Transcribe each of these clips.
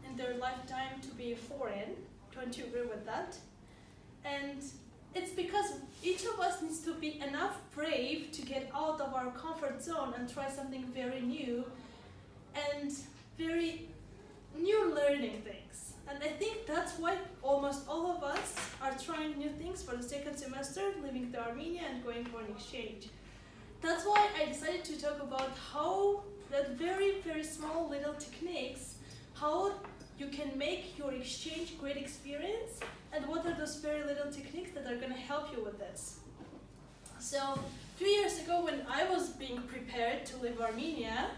in their lifetime to be foreign. Don't you agree with that? And it's because each of us needs to be enough brave to get out of our comfort zone and try something very new and very new learning things. And I think that's why almost all of us are trying new things for the second semester, leaving to Armenia and going for an exchange. That's why I decided to talk about how that very, very small little techniques, how you can make your exchange great experience, and what are those very little techniques that are going to help you with this. So 3 years ago, when I was being prepared to leave Armenia,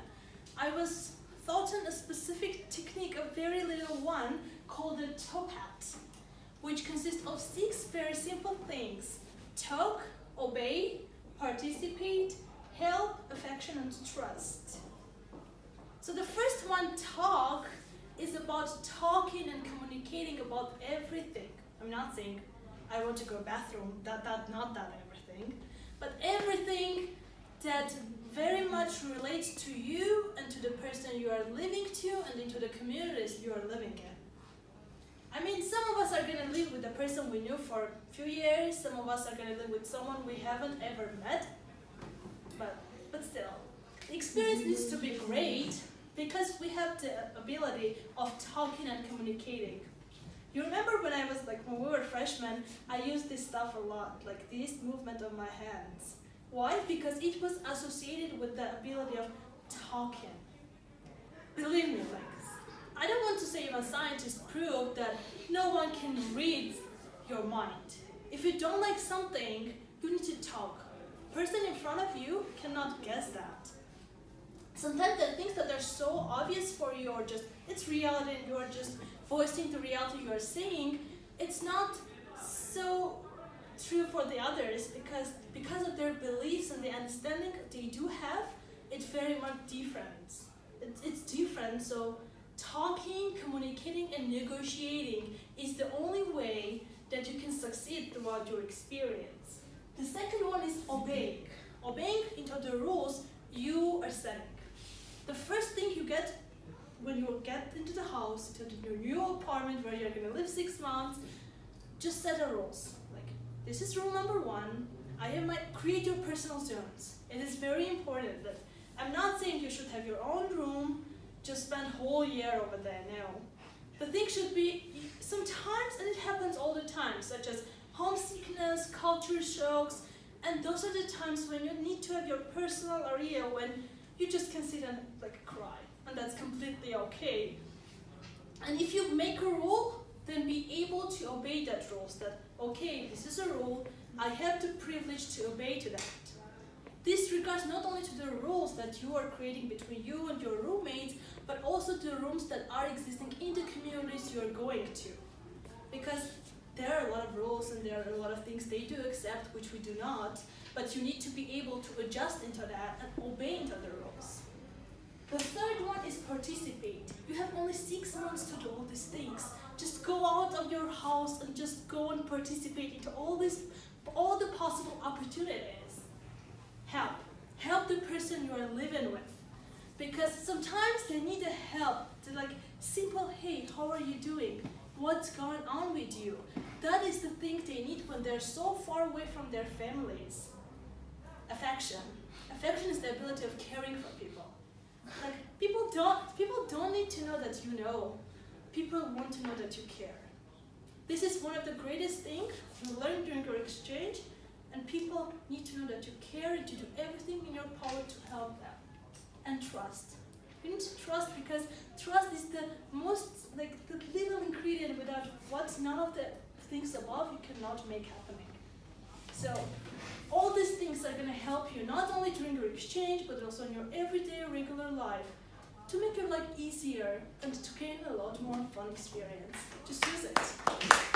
I was taught in a specific technique, a very little one called the TOPAT, which consists of 6 very simple things: talk, obey, participate, help, affection, and trust. So the first one, talk, is about talking and communicating about everything. I'm not saying I want to go to the bathroom, not that everything, but everything that very much relates to you and to the person you are living to and into the communities you are living in. I mean, some of us are going to live with a person we knew for a few years, some of us are going to live with someone we haven't ever met, but still, the experience needs to be great because we have the ability of talking and communicating. You remember when we were freshmen, I used this stuff a lot, like this movement of my hands. Why? Because it was associated with the ability of talking. Believe me, I don't want to say even scientists proved that no one can read your mind. If you don't like something, you need to talk. The person in front of you cannot guess that. Sometimes the things that are so obvious for you, or just it's reality and you are just voicing the reality you are saying, it's not so true for the others because of their beliefs and the understanding they do have, it's very much different. It's different, so talking, communicating, and negotiating is the only way that you can succeed throughout your experience. The second one is obeying. Obeying into the rules you are setting. The first thing you get when you get into the house, into your new apartment where you're going to live 6 months, just set the rules. This is rule number 1. Create your personal zones. It is very important that I'm not saying you should have your own room, just spend whole year over there, no. The thing should be, sometimes, and it happens all the time, such as homesickness, culture shocks, and those are the times when you need to have your personal area when you just can sit and cry, and that's completely okay. And if you make a rule, then be able to obey that rules, that, okay, this is a rule, I have the privilege to obey to that. This regards not only to the rules that you are creating between you and your roommates, but also the rules that are existing in the communities you are going to. Because there are a lot of rules and there are a lot of things they do accept, which we do not, but you need to be able to adjust into that and obey into the rules. The third one is participate. You have only 6 months to do all these things. Just go out of your house and just go and participate into all the possible opportunities. Help the person you are living with. Because sometimes they need a help. They're simple, hey, how are you doing? What's going on with you? That is the thing they need when they're so far away from their families. Affection. Affection is the ability of caring for people. People don't need to know that you know. People want to know that you care. This is one of the greatest things you learn during your exchange, and people need to know that you care and to do everything in your power to help them. And trust. You need to trust because trust is the most, the little ingredient without what none of the things above you cannot make happening. So all these things are going to help you not only during your exchange, but also in your everyday regular life to make your life easier and to gain a lot more fun experience. Just use it.